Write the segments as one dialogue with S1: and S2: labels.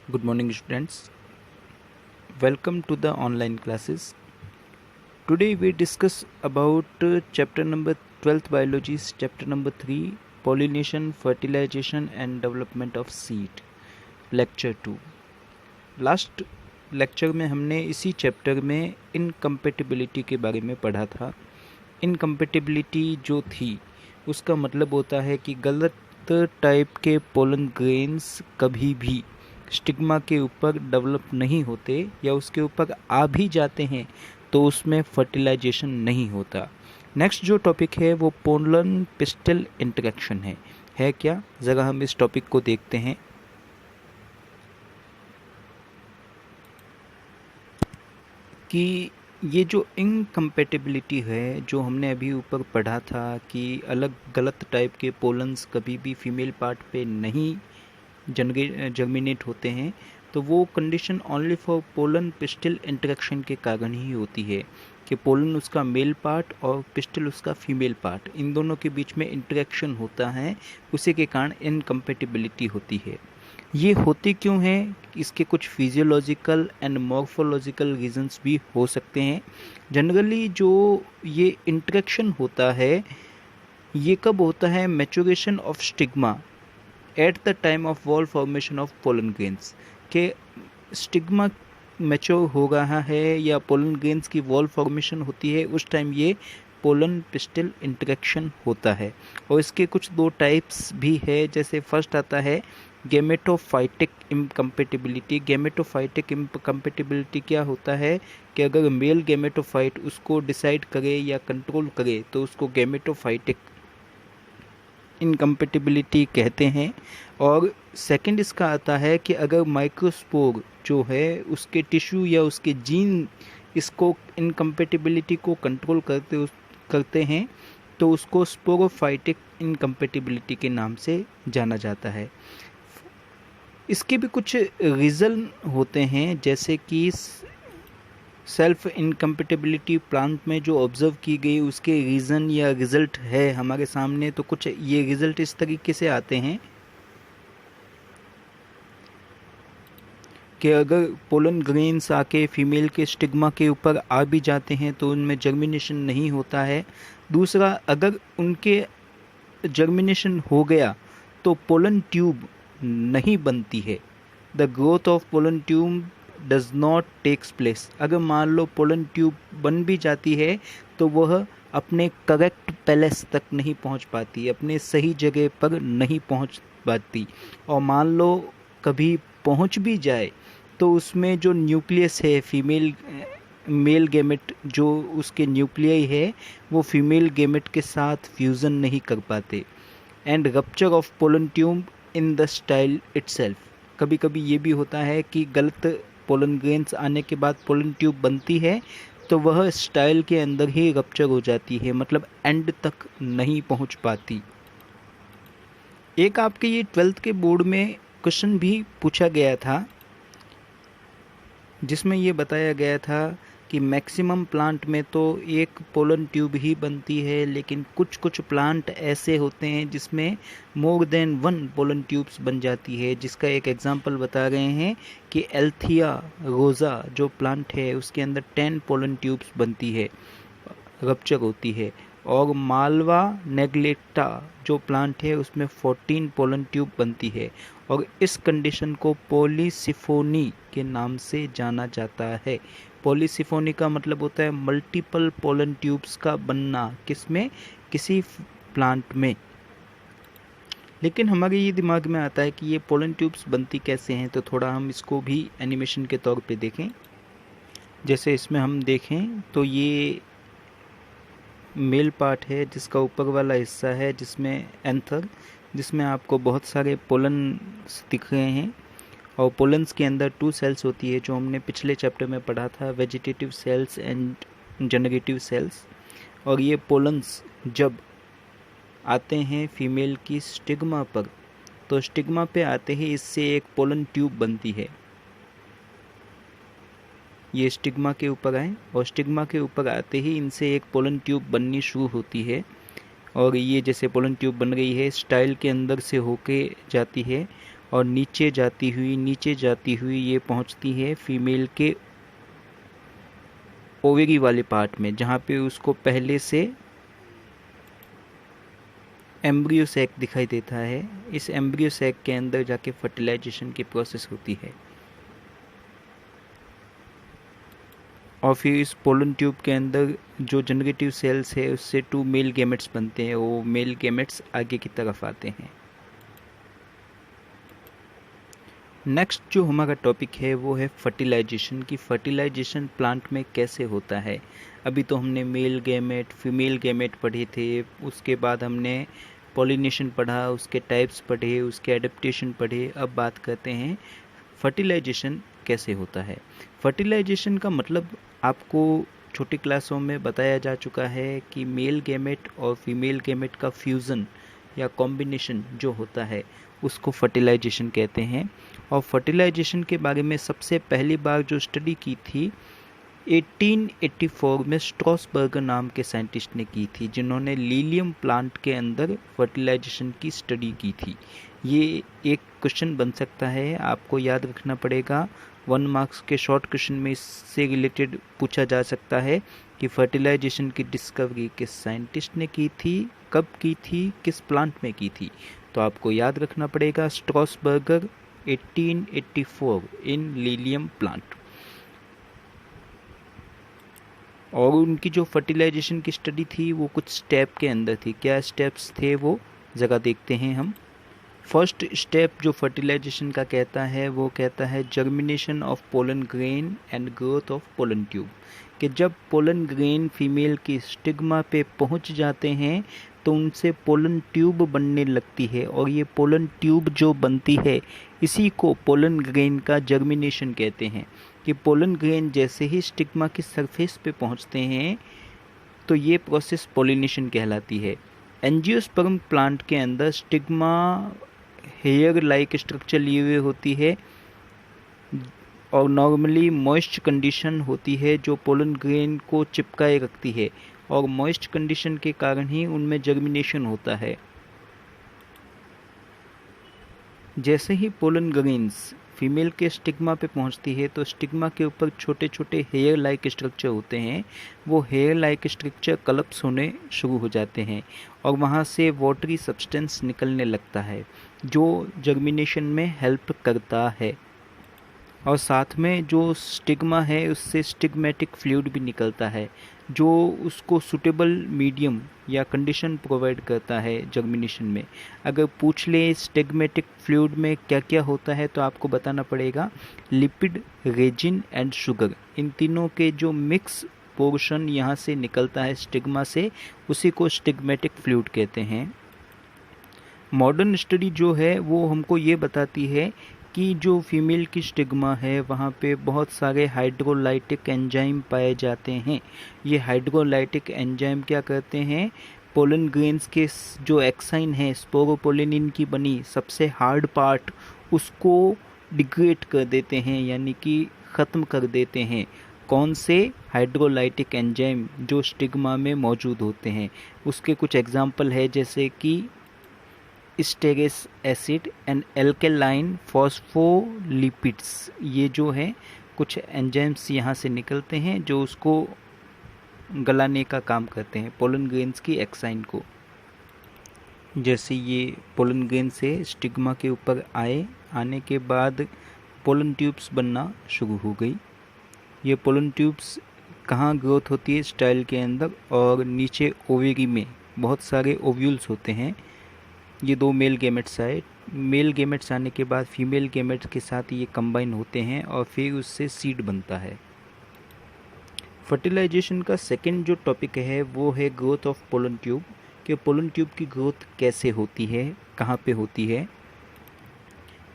S1: Good morning, students. Welcome to the online classes. Today we discuss about chapter number 12th biology, chapter number 3 pollination, fertilization and development of seed, lecture 2. Last lecture में हमने इसी chapter में incompatibility के बारे में पढ़ा था. Incompatibility जो थी उसका मतलब होता है कि गलत टाइप के पोलन ग्रेन्स कभी भी स्टिग्मा के ऊपर डेवलप नहीं होते या उसके ऊपर आ भी जाते हैं तो उसमें फर्टिलाइजेशन नहीं होता. नेक्स्ट जो टॉपिक है वो पोलन पिस्टल इंटरेक्शन है क्या? ज़रा हम इस टॉपिक को देखते हैं. कि ये जो इनकम्पेटिबिलिटी है जो हमने अभी ऊपर पढ़ा था कि अलग गलत टाइप के पोलन्स कभी भी फीमेल पार्ट पे नहीं जर्मिनेट होते हैं, तो वो condition only for pollen pistol interaction के कारण ही होती है कि पोलन उसका मेल पार्ट और पिस्टल उसका फीमेल पार्ट, इन दोनों के बीच में इंटरेक्शन होता है, उसी के कारण इनकम्पेटिबिलिटी होती है. ये होती क्यों है? इसके कुछ फिजियोलॉजिकल एंड मॉर्फोलॉजिकल रीजंस भी हो सकते हैं. जनरली जो ये इंटरेक्शन होता है ये कब होता है? Maturation of stigma at the time of wall formation of pollen grains. के स्टिग्मा मैच्योर हो रहा है या पोलन ग्रेन्स की वॉल फॉर्मेशन होती है, उस टाइम ये पोलन पिस्टल इंटरेक्शन होता है. और इसके कुछ दो टाइप्स भी है. जैसे फर्स्ट आता है गैमेटोफाइटिक इनकम्पेटिबिलिटी. गैमेटोफाइटिक इनकम्पेटिबिलिटी क्या होता है कि अगर मेल गैमेटोफाइट उसको डिसाइड करे या कंट्रोल करे तो उसको गैमेटोफाइटिक इनकम्पेटिबिलिटी कहते हैं. और सेकंड इसका आता है कि अगर माइक्रोस्पोर जो है उसके टिश्यू या उसके जीन इसको इनकम्पेटिबिलिटी को कंट्रोल करते हैं तो उसको स्पोरोफाइटिक इनकम्पेटिबिलिटी के नाम से जाना जाता है. इसके भी कुछ रीज़न होते हैं, जैसे कि सेल्फ इनकम्पेटिबिलिटी प्लांट में जो ऑब्जर्व की गई उसके रीज़न या रिज़ल्ट है हमारे सामने. तो कुछ ये रिज़ल्ट इस तरीके से आते हैं कि अगर पोलन ग्रेन्स आके फीमेल के स्टिग्मा के ऊपर आ भी जाते हैं तो उनमें जर्मिनेशन नहीं होता है. दूसरा, अगर उनके जर्मिनेशन हो गया तो पोलन ट्यूब नहीं बनती है. The growth of pollen tube does not takes place. अगर मान लो पोलन ट्यूब बन भी जाती है तो वह अपने करेक्ट पैलेस तक नहीं पहुंच पाती, अपने सही जगह पर नहीं पहुंच पाती. और मान लो कभी पहुंच भी जाए तो उसमें जो न्यूक्लियस है फीमेल मेल गैमेट जो उसके न्यूक्लियाई है वो फीमेल गैमेट के साथ फ्यूज़न नहीं कर पाते. And rupture of pollen tube in the style itself. कभी कभी ये भी होता है कि गलत पोलन ग्रेन्स आने के बाद पोलन ट्यूब बनती है तो वह स्टाइल के अंदर ही रप्चर हो जाती है, मतलब एंड तक नहीं पहुंच पाती. एक आपके ये 12th के बोर्ड में क्वेश्चन भी पूछा गया था जिसमें ये बताया गया था कि मैक्सिमम प्लांट में तो एक पोलन ट्यूब ही बनती है, लेकिन कुछ कुछ प्लांट ऐसे होते हैं जिसमें मोर देन 1 पोलन ट्यूब्स बन जाती है. जिसका एक एग्जांपल बता रहे हैं कि एल्थिया रोज़ा जो प्लांट है उसके अंदर 10 पोलन ट्यूब्स बनती है, रप्चर होती है. और मालवा नेग्लेक्टा जो प्लांट है उसमें 14 पोलन ट्यूब बनती है. और इस कंडीशन को पॉलीसिफोनी के नाम से जाना जाता है. पॉलीसिफोनी का मतलब होता है मल्टीपल पोलन ट्यूब्स का बनना, किसमें? किसी प्लांट में. लेकिन हमारे ये दिमाग में आता है कि ये पोलन ट्यूब्स बनती कैसे हैं, तो थोड़ा हम इसको भी एनिमेशन के तौर पे देखें. जैसे इसमें हम देखें तो ये मेल पार्ट है जिसका ऊपर वाला हिस्सा है जिसमें एंथर, जिसमें आपको बहुत सारे पोलन दिख रहे हैं. और पोलन्स के अंदर 2 सेल्स होती है जो हमने पिछले चैप्टर में पढ़ा था, vegetative cells and generative cells. और ये पोलन्स जब आते हैं फीमेल की स्टिग्मा पर तो स्टिग्मा पे आते ही इससे एक पोलन ट्यूब बनती है. ये स्टिग्मा के ऊपर आए और स्टिग्मा के ऊपर आते ही इनसे एक पोलन ट्यूब बननी शुरू होती है. और ये जैसे पोलन ट्यूब बन गई है स्टाइल के अंदर से होके जाती है और नीचे जाती हुई ये पहुंचती है फीमेल के ओवेरी वाले पार्ट में, जहाँ पे उसको पहले से एम्ब्रियो सैक दिखाई देता है। इस एम्ब्रियो सैक के अंदर जाके फर्टिलाइजेशन की प्रोसेस होती है और फिर इस पोलन ट्यूब के अंदर जो जनरेटिव सेल्स है उससे 2 मेल गैमेट्स बनते हैं। वो मेल गैमेट्स आगे की तरफ आते हैं। नेक्स्ट जो हमारा टॉपिक है वो है फर्टिलाइजेशन की फर्टिलाइजेशन प्लांट में कैसे होता है। अभी तो हमने मेल गैमेट फीमेल गैमेट पढ़े थे, उसके बाद हमने पॉलिनेशन पढ़ा, उसके टाइप्स पढ़े, उसके एडेप्टेशन पढ़े। अब बात करते हैं फर्टिलाइजेशन कैसे होता है। फर्टिलाइजेशन का मतलब आपको छोटी क्लासों में बताया जा चुका है कि मेल गैमेट और फीमेल गैमेट का फ्यूज़न या कॉम्बिनेशन जो होता है उसको फर्टिलाइजेशन कहते हैं। और फर्टिलाइजेशन के बारे में सबसे पहली बार जो स्टडी की थी 1884 में स्ट्रॉसबर्गर नाम के साइंटिस्ट ने की थी, जिन्होंने लीलियम प्लांट के अंदर फर्टिलाइजेशन की स्टडी की थी। ये एक क्वेश्चन बन सकता है, आपको याद रखना पड़ेगा। 1 मार्क्स के शॉर्ट क्वेश्चन में इससे रिलेटेड पूछा जा सकता है कि फर्टिलाइजेशन की डिस्कवरी किस साइंटिस्ट ने की थी, कब की थी, किस प्लांट में की थी। तो आपको याद रखना पड़ेगा स्ट्रॉसबर्गर 1884 इन लीलियम प्लांट। और उनकी जो फर्टिलाइजेशन की स्टडी थी वो कुछ स्टेप के अंदर थी। क्या स्टेप्स थे वो जगह देखते हैं हम। फर्स्ट स्टेप जो फर्टिलाइजेशन का कहता है वो कहता है germination of pollen grain and growth of pollen tube. कि जब पोलन ग्रेन फीमेल की स्टिग्मा पे पहुंच जाते हैं तो उनसे पोलन ट्यूब बनने लगती है, और ये पोलन ट्यूब जो बनती है इसी को पोलन ग्रेन का जर्मिनेशन कहते हैं। कि पोलन ग्रेन जैसे ही स्टिग्मा की सरफेस पे पहुंचते हैं तो ये प्रोसेस पोलिनेशन कहलाती है। एंजियोस्पर्म प्लांट के अंदर स्टिग्मा हेयर लाइक स्ट्रक्चर लिए हुए होती है और नॉर्मली मॉइस्ट कंडीशन होती है जो पोलन ग्रेन को चिपकाए रखती है, और मॉइस्ट कंडीशन के कारण ही उनमें जर्मिनेशन होता है। जैसे ही पोलन ग्रेन्स फीमेल के स्टिग्मा पे पहुंचती है तो स्टिग्मा के ऊपर छोटे छोटे हेयर लाइक स्ट्रक्चर होते हैं। वो हेयर लाइक स्ट्रक्चर कलप्स होने शुरू हो जाते हैं और वहाँ से वाटरी सब्सटेंस निकलने लगता है जो जर्मिनेशन में हेल्प करता है। और साथ में जो स्टिग्मा है उससे स्टिग्मेटिक फ्लूइड भी निकलता है जो उसको सूटेबल मीडियम या कंडीशन प्रोवाइड करता है जर्मिनेशन में। अगर पूछ ले स्टिग्मेटिक फ्लूइड में क्या क्या होता है तो आपको बताना पड़ेगा लिपिड, रेजिन एंड शुगर। इन तीनों के जो मिक्स पोर्शन यहाँ से निकलता है स्टिग्मा से, उसी को स्टिग्मेटिक फ्लूइड कहते हैं। मॉडर्न स्टडी जो है वो हमको ये बताती है कि जो फीमेल की स्टिग्मा है वहाँ पे बहुत सारे हाइड्रोलाइटिक एंजाइम पाए जाते हैं। ये हाइड्रोलाइटिक एंजाइम क्या करते हैं, पोलन ग्रेन्स के जो एक्साइन है स्पोरोपोलिनिन की बनी सबसे हार्ड पार्ट उसको डिग्रेड कर देते हैं, यानी कि ख़त्म कर देते हैं। कौन से हाइड्रोलाइटिक एंजाइम जो स्टिग्मा में मौजूद होते हैं। उसके कुछ एग्जाम्पल है जैसे कि स्टेरेस एसिड एंड एल्केलाइन फॉस्फोलिपिड्स। ये जो है कुछ एंजाइम्स यहाँ से निकलते हैं जो उसको गलाने का काम करते हैं पोलन ग्रेन्स की एक्साइन को। जैसे ये पोलन ग्रेन से स्टिग्मा के ऊपर आने के बाद पोलन ट्यूब्स बनना शुरू हो गई। ये पोलन ट्यूब्स कहाँ ग्रोथ होती है, स्टाइल के अंदर, और नीचे ओवेरी में बहुत सारे ओव्यूल्स होते हैं। ये 2 मेल गैमेट्स आए, मेल गैमेट्स आने के बाद फीमेल गैमेट्स के साथ ये कंबाइन होते हैं और फिर उससे सीड बनता है। फर्टिलाइजेशन का सेकंड जो टॉपिक है वो है ग्रोथ ऑफ पोलन ट्यूब। कि पोलन ट्यूब की ग्रोथ कैसे होती है, कहाँ पे होती है।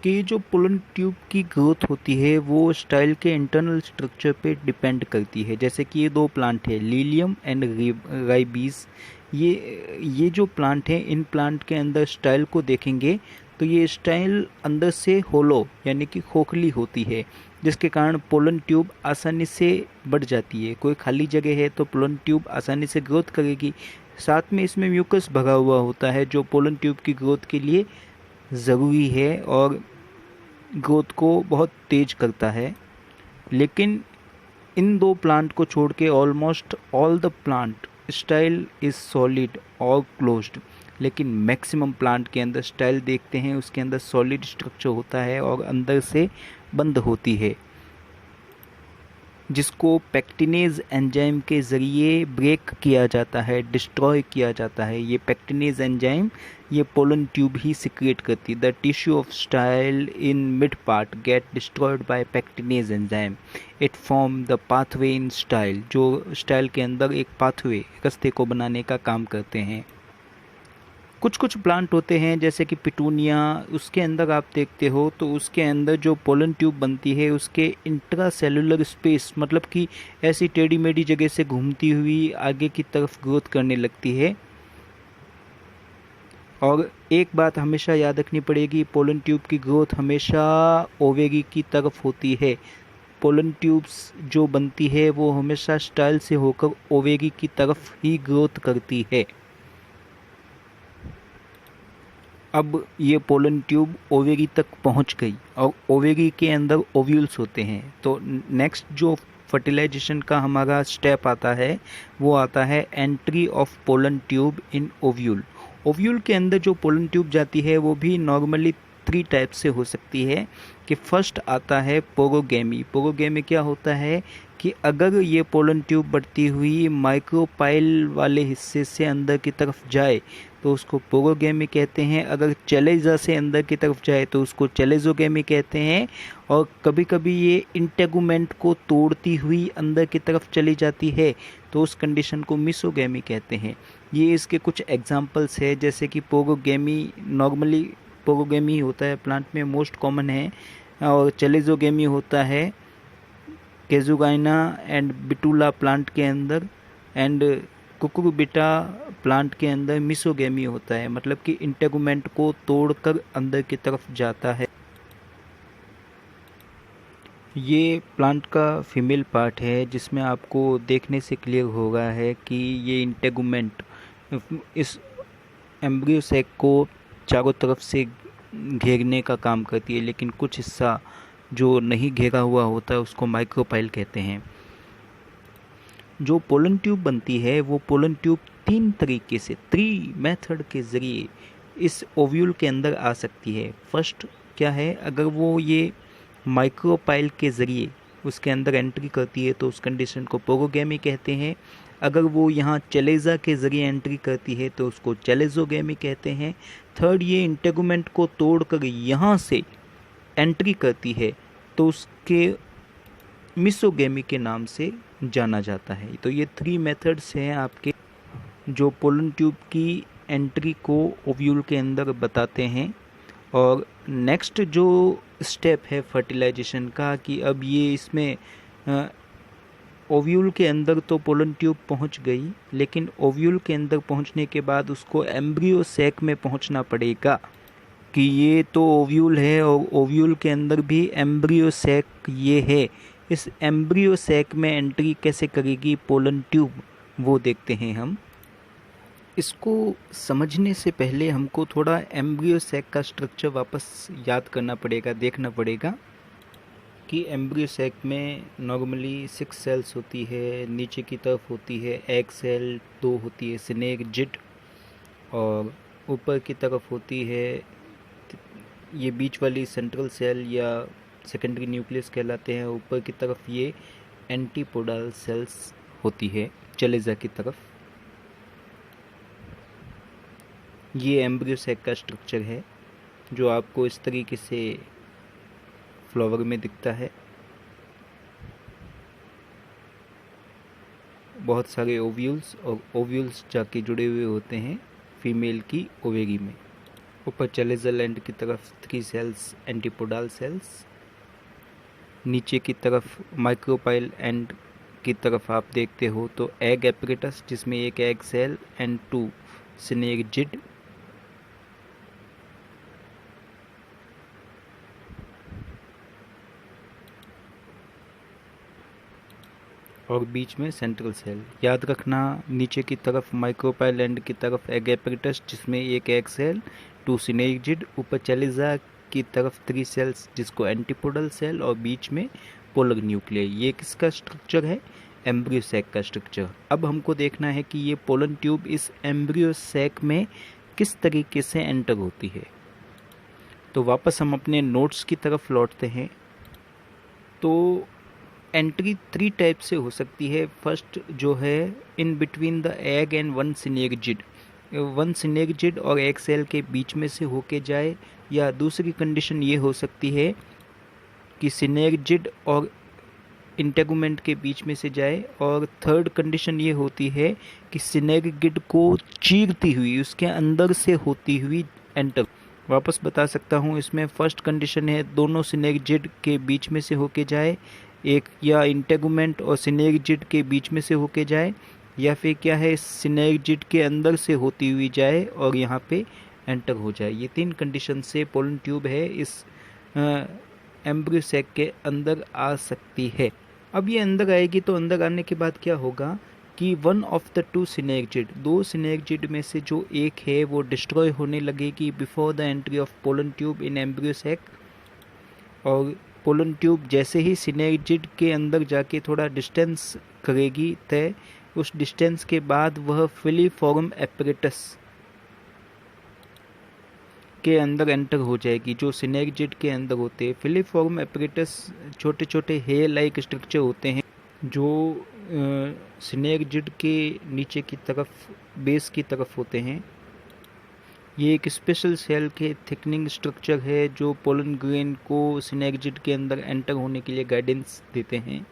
S1: कि जो पोलन ट्यूब की ग्रोथ होती है वो स्टाइल के इंटरनल स्ट्रक्चर पे डिपेंड करती है। जैसे कि ये 2 प्लांट है लीलियम एंड राइबीज। ये जो प्लांट है इन प्लांट के अंदर स्टाइल को देखेंगे तो ये स्टाइल अंदर से होलो यानी कि खोखली होती है, जिसके कारण पोलन ट्यूब आसानी से बढ़ जाती है। कोई खाली जगह है तो पोलन ट्यूब आसानी से ग्रोथ करेगी। साथ में इसमें म्यूकस भरा हुआ होता है जो पोलन ट्यूब की ग्रोथ के लिए ज़रूरी है और ग्रोथ को बहुत तेज करता है। लेकिन इन दो प्लांट को छोड़ के almost all the plant style is solid और क्लोज्ड। लेकिन मैक्सिमम प्लांट के अंदर स्टाइल देखते हैं, उसके अंदर सॉलिड स्ट्रक्चर होता है और अंदर से बंद होती है, जिसको पैक्टिनेज एंजाइम के ज़रिए ब्रेक किया जाता है, डिस्ट्रॉय किया जाता है। ये पैक्टिनेज एंजाइम ये पोलन ट्यूब ही सिक्रेट करती है। The tissue of style in mid part get destroyed by pectinase enzyme. It form the pathway in style, जो स्टाइल के अंदर एक पाथवे रास्ते को बनाने का काम करते हैं। कुछ कुछ प्लांट होते हैं जैसे कि पिटूनिया, उसके अंदर आप देखते हो तो उसके अंदर जो पोलन ट्यूब बनती है उसके इंट्रा सेलुलर स्पेस, मतलब कि ऐसी टेढ़ी मेढ़ी जगह से घूमती हुई आगे की तरफ ग्रोथ करने लगती है। और एक बात हमेशा याद रखनी पड़ेगी, पोलन ट्यूब की ग्रोथ हमेशा ओवेरी की तरफ होती है। पोलन ट्यूब्स जो बनती है वो हमेशा स्टाइल से होकर ओवेरी की तरफ ही ग्रोथ करती है। अब ये पोलन ट्यूब ओवेरी तक पहुंच गई और ओवेरी के अंदर ओव्यूल्स होते हैं। तो नेक्स्ट जो फर्टिलाइजेशन का हमारा स्टेप आता है वो आता है entry of pollen tube in ovule. Ovule के अंदर जो पोलन ट्यूब जाती है वो भी नॉर्मली 3 टाइप से हो सकती है। कि फर्स्ट आता है पोरोगेमी। पोरोगेमी क्या होता है कि अगर ये पोलन ट्यूब बढ़ती हुई माइक्रोपाइल वाले हिस्से से अंदर की तरफ जाए तो उसको पोरोगेमी कहते हैं। अगर चेलेजा से अंदर की तरफ जाए तो उसको चेलेजोगेमी कहते हैं। और कभी कभी ये इंटेगुमेंट को तोड़ती हुई अंदर की तरफ चली जाती है तो उस कंडीशन को मिसोगेमी कहते हैं। ये इसके कुछ एग्जांपल्स है, जैसे कि पोरोगेमी नॉर्मली पोरोगेमी होता है प्लांट में, मोस्ट कॉमन है। और चेलेजोगेमी होता है केजुगाइना एंड बिटूला प्लांट के अंदर, एंड कुकुरुबिटा प्लांट के अंदर मिसोगेमी होता है, मतलब कि इंटेगुमेंट को तोड़कर अंदर की तरफ जाता है। ये प्लांट का फीमेल पार्ट है जिसमें आपको देखने से क्लियर होगा है कि ये इंटेगुमेंट इस एम्ब्रियो सैक को चारों तरफ से घेरने का काम करती है, लेकिन कुछ हिस्सा जो नहीं घेरा हुआ होता है उसको माइक्रोपाइल कहते हैं। जो पोलन ट्यूब बनती है वो पोलन ट्यूब 3 तरीके से 3 मेथड के ज़रिए इस ओव्यूल के अंदर आ सकती है। फर्स्ट क्या है, अगर वो ये माइक्रोपाइल के ज़रिए उसके अंदर एंट्री करती है तो उस कंडीशन को पोरोगेमी कहते हैं। अगर वो यहाँ चेलेजा के ज़रिए एंट्री करती है तो उसको चेलेजोगेमी कहते हैं। थर्ड, ये इंटेगुमेंट को तोड़कर यहाँ से एंट्री करती है तो उसके मिसोगेमी के नाम से जाना जाता है। तो ये 3 मेथड्स हैं आपके जो पोलन ट्यूब की एंट्री को ओव्यूल के अंदर बताते हैं। और नेक्स्ट जो स्टेप है फर्टिलाइजेशन का कि अब ये इसमें ओव्यूल के अंदर तो पोलन ट्यूब पहुंच गई, लेकिन ओव्यूल के अंदर पहुंचने के बाद उसको एम्ब्रियो सैक में पहुंचना पड़ेगा। कि ये तो ओव्यूल है और ओव्यूल के अंदर भी एम्ब्रियो सैक ये है। इस एम्ब्रियो सैक में एंट्री कैसे करेगी पोलन ट्यूब, वो देखते हैं हम। इसको समझने से पहले हमको थोड़ा एम्ब्रियो सैक का स्ट्रक्चर वापस याद करना पड़ेगा, देखना पड़ेगा कि एम्ब्रियो सैक में नॉर्मली 6 सेल्स होती है। नीचे की तरफ होती है एग सेल, 2 होती है स्नेक जिट, और ऊपर की तरफ होती है ये बीच वाली सेंट्रल सेल या सेकेंडरी न्यूक्लियस कहलाते हैं। ऊपर की तरफ ये एंटीपोडल सेल्स होती है चलेजा की तरफ। ये एम्ब्रियो सैक का स्ट्रक्चर है जो आपको इस तरीके से फ्लावर में दिखता है। बहुत सारे ओव्यूल्स और ओव्यूल्स जाके जुड़े हुए होते हैं फीमेल की ओवेरी में। ऊपर चलेजल एंड की तरफ 3 सेल्स एंटीपोडल सेल्स, नीचे की तरफ माइक्रोपाइल एंड की तरफ आप देखते हो तो एग एपरेटस जिसमें 1 एग सेल एंड 2 स्नेक जिड। और बीच में सेंट्रल सेल। याद रखना नीचे की तरफ माइक्रोपाइल एंड की तरफ एग एपरेटस जिसमें 1 एग सेल 2 स्नेक जिड। ऊपर चलेजा की तरफ 3 सेल्स जिसको एंटीपोडल सेल और बीच में पोलर न्यूक्लियस। ये किसका स्ट्रक्चर है? एम्ब्रियो सैक का स्ट्रक्चर। अब हमको देखना है कि ये पोलन ट्यूब इस एम्ब्रियो सैक में किस तरीके से एंटर होती है। तो वापस हम अपने नोट्स की तरफ लौटते हैं। तो एंट्री 3 टाइप से हो सकती है। फर्स्ट जो है in between the egg and one synergid, one synergid और एग सेल के बीच में से होके जाए, या दूसरी कंडीशन ये हो सकती है कि सिनेर्जिड और इंटेगुमेंट के बीच में से जाए, और थर्ड कंडीशन ये होती है कि सिनेर्जिड को चीरती हुई उसके अंदर से होती हुई एंटर। वापस बता सकता हूँ, इसमें फर्स्ट कंडीशन है दोनों सिनेर्जिड के बीच में से होके जाए, एक या इंटेगुमेंट और सिनेर्जिड के बीच में से होके जाए, या फिर क्या है सिनेर्जिड के अंदर से होती हुई जाए और यहाँ पे एंटर हो जाए। ये 3 कंडीशन से पोलन ट्यूब है इस एम्ब्रियो सैक के अंदर आ सकती है। अब ये अंदर आएगी तो अंदर आने के बाद क्या होगा कि one of the 2 synergid, 2 synergid में से जो एक है वो डिस्ट्रॉय होने लगेगी before the entry of pollen tube in embryo sac. और पोलन ट्यूब जैसे ही सिनेर्जिड के अंदर जाके थोड़ा डिस्टेंस करेगी तय, उस डिस्टेंस के बाद वह फिलीफॉर्म एपरेटस के अंदर एंटर हो जाएगी, जो सिनेर्जिड के अंदर होते हैं। फिलीफॉर्म एपरेटस छोटे छोटे हेयर लाइक स्ट्रक्चर होते हैं जो सिनेर्जिड के नीचे की तरफ बेस की तरफ होते हैं। ये एक स्पेशल सेल के थिकनिंग स्ट्रक्चर है जो पोलन ग्रेन को सिनेर्जिड के अंदर एंटर होने के लिए गाइडेंस देते हैं।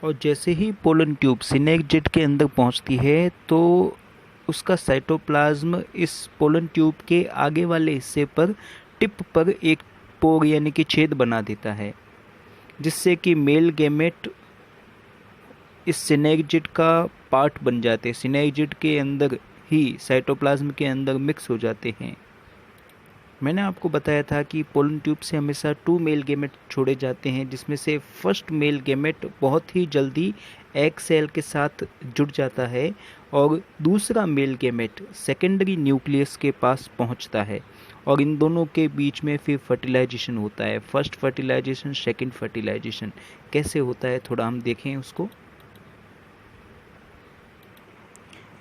S1: और जैसे ही पोलन ट्यूब सिनेर्जिड के अंदर पहुंचती है तो उसका साइटोप्लाज्म इस पोलन ट्यूब के आगे वाले हिस्से पर टिप पर एक पोर यानी कि छेद बना देता है, जिससे कि मेल गैमेट इस सिनेर्जिड का पार्ट बन जाते हैं, सिनेर्जिड के अंदर ही साइटोप्लाज्म के अंदर मिक्स हो जाते हैं। मैंने आपको बताया था कि पोलन ट्यूब से हमेशा 2 मेल गैमेट छोड़े जाते हैं, जिसमें से फर्स्ट मेल गैमेट बहुत ही जल्दी एग सेल के साथ जुड़ जाता है और दूसरा मेल गैमेट सेकेंडरी न्यूक्लियस के पास पहुंचता है, और इन दोनों के बीच में फिर फर्टिलाइजेशन होता है। फर्स्ट फर्टिलाइजेशन, सेकेंड फर्टिलाइजेशन कैसे होता है थोड़ा हम देखें उसको।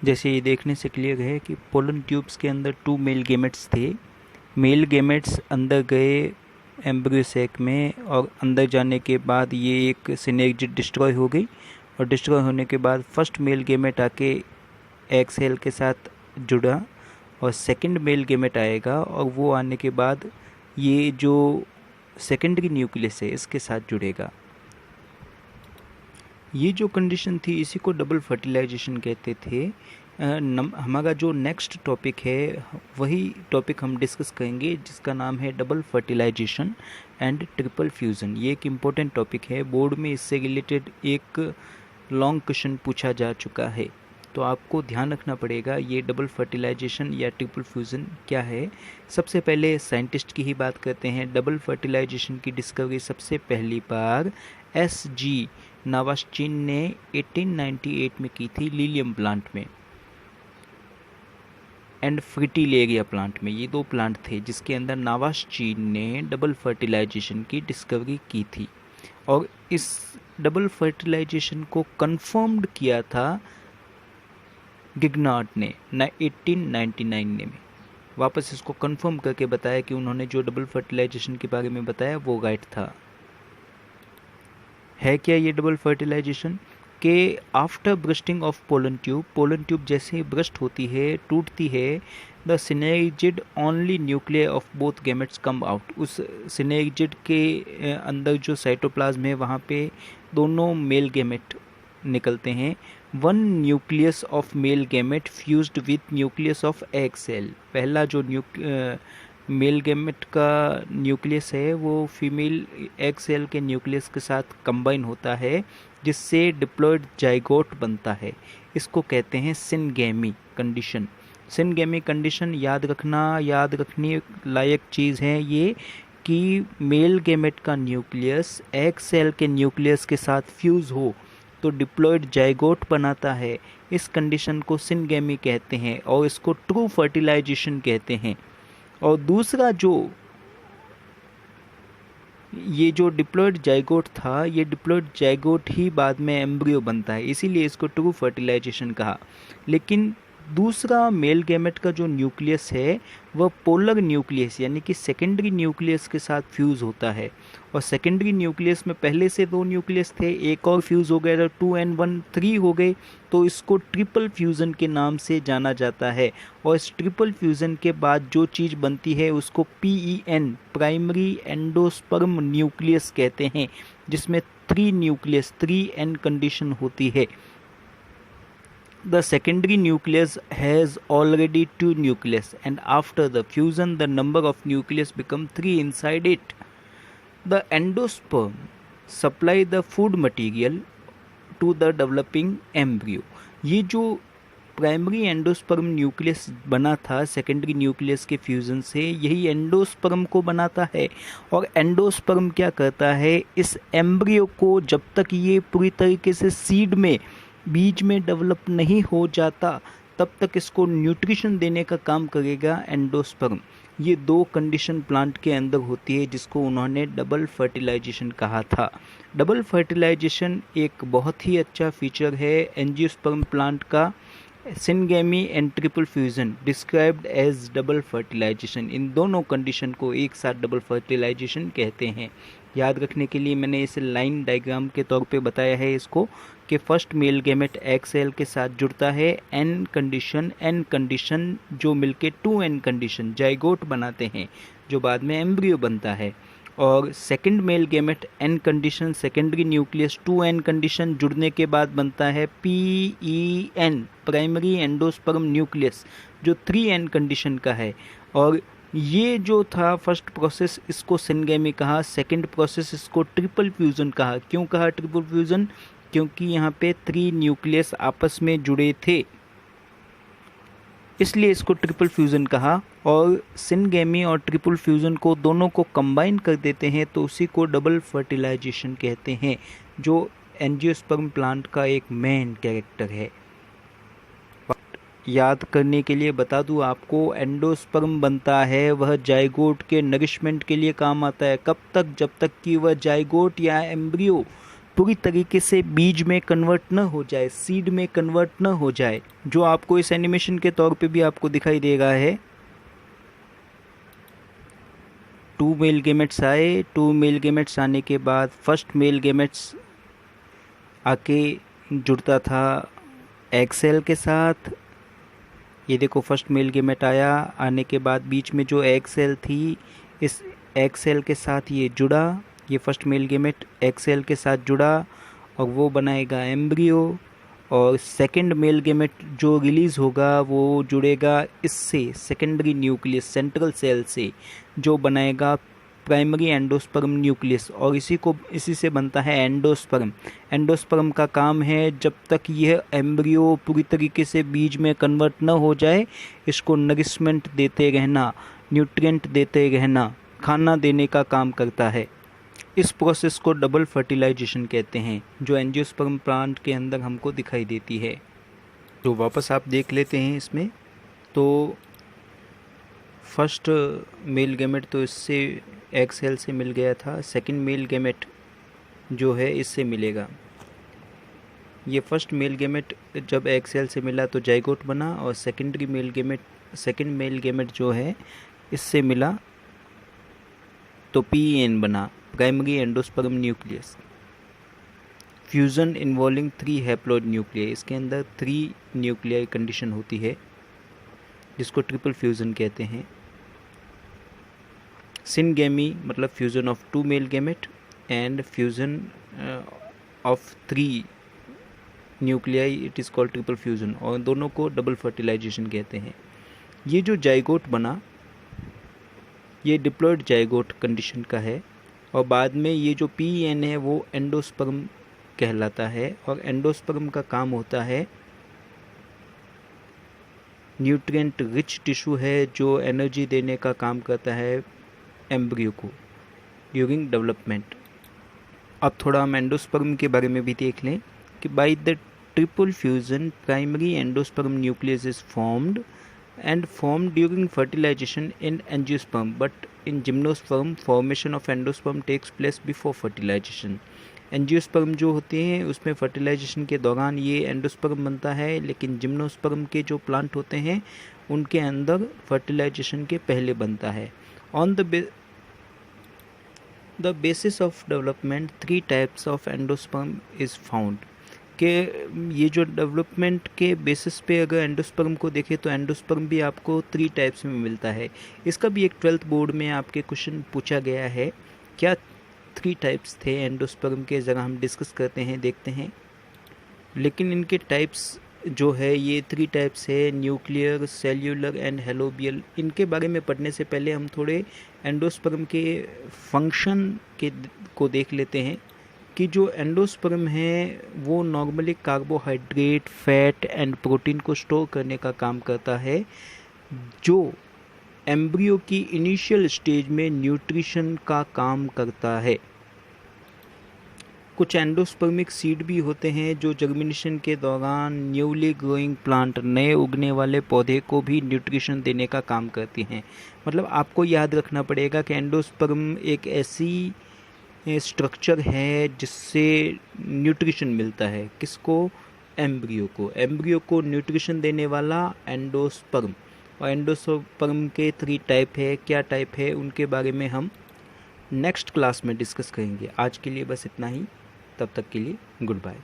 S1: जैसे ये देखने से क्लियर है कि पोलन ट्यूब्स के अंदर 2 मेल गैमेट्स थे। मेल गैमेट्स अंदर गए एम्ब्रियो सैक में, और अंदर जाने के बाद ये एक सिनेर्जिड डिस्ट्रॉय हो गई, और डिस्ट्रॉय होने के बाद फर्स्ट मेल गैमेट आके एग सेल के साथ जुड़ा, और सेकंड मेल गैमेट आएगा, और वो आने के बाद ये जो सेकेंडरी न्यूक्लियस है इसके साथ जुड़ेगा। ये जो कंडीशन थी इसी को डबल फर्टिलाइजेशन कहते थे। हमारा जो नेक्स्ट टॉपिक है वही टॉपिक हम डिस्कस करेंगे, जिसका नाम है double fertilization and triple fusion. ये एक इम्पोर्टेंट टॉपिक है, बोर्ड में इससे रिलेटेड एक लॉन्ग क्वेश्चन पूछा जा चुका है, तो आपको ध्यान रखना पड़ेगा ये डबल फर्टिलाइजेशन या ट्रिपल फ्यूज़न क्या है। सबसे पहले साइंटिस्ट की ही बात करते हैं। डबल फर्टिलाइजेशन की डिस्कवरी सबसे पहली बार SG नावास्चिन ने 1898 में की थी लीलियम प्लांट में एंड फ्रिटिलेरिया प्लांट में। ये 2 प्लांट थे जिसके अंदर नावास्चिन ने डबल फर्टिलाइजेशन की डिस्कवरी की थी, और इस डबल फर्टिलाइजेशन को कंफर्म्ड किया था गिग्नार्ड ने 1899 में। वापस इसको कंफर्म करके बताया कि उन्होंने जो डबल फर्टिलाइजेशन के बारे में बताया वो राइट था। है क्या ये डबल फर्टिलाइजेशन के after bursting of pollen tube जैसे ही ब्रस्ट होती है, टूटती है, the synergid only nuclear of both gametes come out. उस सिनेर्जिड के अंदर जो साइटोप्लाज्म है वहाँ पे दोनों मेल गैमेट निकलते हैं। One nucleus of male gamete fused with nucleus of egg cell. पहला जो मेल गैमेट का न्यूक्लियस है वो फीमेल एग सेल के न्यूक्लियस के साथ कंबाइन होता है, जिससे डिप्लॉयड जाइगोट बनता है। इसको कहते हैं सिनगैमी कंडीशन। सिनगैमी कंडीशन याद रखने लायक चीज़ है ये कि मेल गैमेट का न्यूक्लियस एग सेल के न्यूक्लियस के साथ फ्यूज़ हो तो डिप्लॉयड जाइगोट बनाता है। इस कंडीशन को सिनगैमी कहते हैं और इसको ट्रू फर्टिलाइजेशन कहते हैं। और दूसरा जो ये जो डिप्लॉयड जाइगोट था, ये डिप्लॉयड जाइगोट ही बाद में एम्ब्रियो बनता है, इसीलिए इसको ट्रू फर्टिलाइजेशन कहा। लेकिन दूसरा मेल गैमेट का जो न्यूक्लियस है वह पोलर न्यूक्लियस यानी कि सेकेंडरी न्यूक्लियस के साथ फ्यूज़ होता है। और सेकेंडरी न्यूक्लियस में पहले से 2 न्यूक्लियस थे, एक और फ्यूज़ हो गया, 2n1 3 हो गए, तो इसको ट्रिपल फ्यूज़न के नाम से जाना जाता है। और इस ट्रिपल फ्यूज़न के बाद जो चीज़ बनती है उसको PEN प्राइमरी एंडोस्पर्म न्यूक्लियस कहते हैं, जिसमें 3 न्यूक्लियस 3n कंडीशन होती है। The secondary nucleus has already 2 nucleus, and after the fusion the number of nucleus become 3 inside it. The endosperm supply the food material to the developing embryo. ये जो primary endosperm nucleus बना था secondary nucleus के fusion से, यही endosperm को बनाता है। और एंडोस्पर्म क्या करता है, इस एम्ब्रियो को जब तक ये पूरी तरीके से सीड में बीज में डेवलप नहीं हो जाता तब तक इसको न्यूट्रिशन देने का काम करेगा एंडोस्पर्म। ये 2 कंडीशन प्लांट के अंदर होती है जिसको उन्होंने डबल फर्टिलाइजेशन कहा था। डबल फर्टिलाइजेशन एक बहुत ही अच्छा फीचर है एंजियोस्पर्म प्लांट का। Syngamy and triple fusion described as double fertilization, इन दोनों कंडीशन को एक साथ डबल फर्टिलाइजेशन कहते हैं। याद रखने के लिए मैंने इसे लाइन डायग्राम के तौर पे बताया है इसको, कि first male gamete egg cell के साथ जुड़ता है, एन कंडीशन जो मिलके 2n कंडीशन जाइगोट बनाते हैं जो बाद में एम्ब्रियो बनता है। और second male gamete n condition secondary nucleus 2n condition जुड़ने के बाद बनता है PEN प्राइमरी एंडोस्पर्म न्यूक्लियस जो 3n कंडीशन का है। और ये जो था फर्स्ट प्रोसेस, इसको सिनगेमी कहा। सेकंड प्रोसेस इसको ट्रिपल फ्यूज़न कहा। क्यों कहा ट्रिपल फ्यूज़न? क्योंकि यहाँ पे 3 न्यूक्लियस आपस में जुड़े थे, इसलिए इसको ट्रिपल फ्यूज़न कहा। और सिनगेमी और ट्रिपल फ्यूज़न को दोनों को कंबाइन कर देते हैं तो उसी को डबल फर्टिलाइजेशन कहते हैं, जो एंजियोस्पर्म प्लांट का एक मेन कैरेक्टर है। याद करने के लिए बता दूं आपको, एंडोस्पर्म बनता है वह जाइगोट के नरिशमेंट के लिए काम आता है। कब तक? जब तक कि वह जाइगोट या एम्ब्रियो पूरी तरीके से बीज में कन्वर्ट न हो जाए, सीड में कन्वर्ट न हो जाए, जो आपको इस एनिमेशन के तौर पे भी आपको दिखाई दे रहा है। 2 मेल गैमेट्स आए, 2 मेल गैमेट्स आने के बाद फर्स्ट मेल गैमेट्स आके जुड़ता था एग सेल के साथ। ये देखो फर्स्ट मेल गैमेट आया, आने के बाद बीच में जो एग सेल थी, इस एग सेल के साथ ये जुड़ा, ये first male gamete egg cell के साथ जुड़ा और वो बनाएगा एम्ब्रियो। और सेकंड मेल गैमेट जो रिलीज़ होगा वो जुड़ेगा इससे सेकेंडरी न्यूक्लियस सेंट्रल सेल से, जो बनाएगा प्राइमरी एंडोस्पर्म न्यूक्लियस, और इसी से बनता है एंडोस्पर्म। एंडोस्पर्म का काम है जब तक यह एम्ब्रियो पूरी तरीके से बीज में कन्वर्ट न हो जाए, इसको नरिशमेंट देते रहना, न्यूट्रिएंट देते रहना, खाना देने का काम करता है। इस प्रोसेस को डबल फर्टिलाइजेशन कहते हैं, जो एंजियोस्पर्म प्लांट के अंदर हमको दिखाई देती है। तो वापस आप देख लेते हैं इसमें, तो फर्स्ट मेल गैमेट तो इससे एग सेल से मिल गया था, सेकंड मेल गैमेट जो है इससे मिलेगा। ये फर्स्ट मेल गैमेट जब एग सेल से मिला तो जाइगोट बना, और सेकेंड मेल गैमेट जो है इससे मिला तो PEN बना, primary endosperm nucleus. Fusion involving 3 haploid nuclei, इसके अंदर 3 न्यूक्लियाई कंडीशन होती है जिसको ट्रिपल फ्यूज़न कहते हैं। सिनगेमी मतलब fusion of 2 male gamete and fusion of 3 nuclei, it is called triple fusion, और दोनों को डबल फर्टिलाइजेशन कहते हैं। ये जो जाइगोट बना ये डिप्लॉयड जाइगोट कंडीशन का है, और बाद में ये जो PEN है वो एंडोस्पर्म कहलाता है। और एंडोस्पर्म का काम होता है, न्यूट्रिएंट रिच टिश्यू है जो एनर्जी देने का काम करता है एम्ब्रियो को ड्यूरिंग डेवलपमेंट। अब थोड़ा हम एंडोस्पर्म के बारे में भी देख लें कि by the triple fusion primary endosperm nucleus is formed and formed during fertilization in angiosperm, but in gymnosperm formation of endosperm takes place before fertilization. Angiosperm जो होते हैं उसमें फर्टिलाइजेशन के दौरान ये एंडोस्पर्म बनता है, लेकिन जिम्नोस्पर्म के जो प्लांट होते हैं उनके अंदर फर्टिलाइजेशन के पहले बनता है. On the basis of development 3 types of endosperm is found. कि ये जो डेवलपमेंट के बेसिस पे अगर एंडोस्पर्म को देखें तो एंडोस्पर्म भी आपको 3 टाइप्स में मिलता है. इसका भी एक 12th बोर्ड में आपके क्वेश्चन पूछा गया है. क्या 3 टाइप्स थे एंडोस्पर्म के, ज़रा हम डिस्कस करते हैं, देखते हैं. लेकिन इनके टाइप्स जो है ये 3 टाइप्स है, न्यूक्लियर, सेल्यूलर एंड हेलोबियल. इनके बारे में पढ़ने से पहले हम थोड़े एंडोस्पर्म के फंक्शन को देख लेते हैं कि जो एंडोस्पर्म है वो normally carbohydrate, fat and protein को स्टोर करने का काम करता है, जो एम्ब्रियो की इनिशियल स्टेज में न्यूट्रिशन का काम करता है. कुछ एंडोस्पर्मिक सीड भी होते हैं जो जर्मिनेशन के दौरान न्यूली ग्रोइंग प्लांट, नए उगने वाले पौधे को भी न्यूट्रिशन देने का काम करती हैं. मतलब आपको याद रखना पड़ेगा कि एंडोस्पर्म एक ऐसी स्ट्रक्चर है जिससे न्यूट्रिशन मिलता है. किसको? एम्ब्रियो को न्यूट्रिशन देने वाला एंडोस्पर्म. और एंडोस्पर्म के 3 टाइप है. क्या टाइप है उनके बारे में हम नेक्स्ट क्लास में डिस्कस करेंगे. आज के लिए बस इतना ही. तब तक के लिए गुड बाय.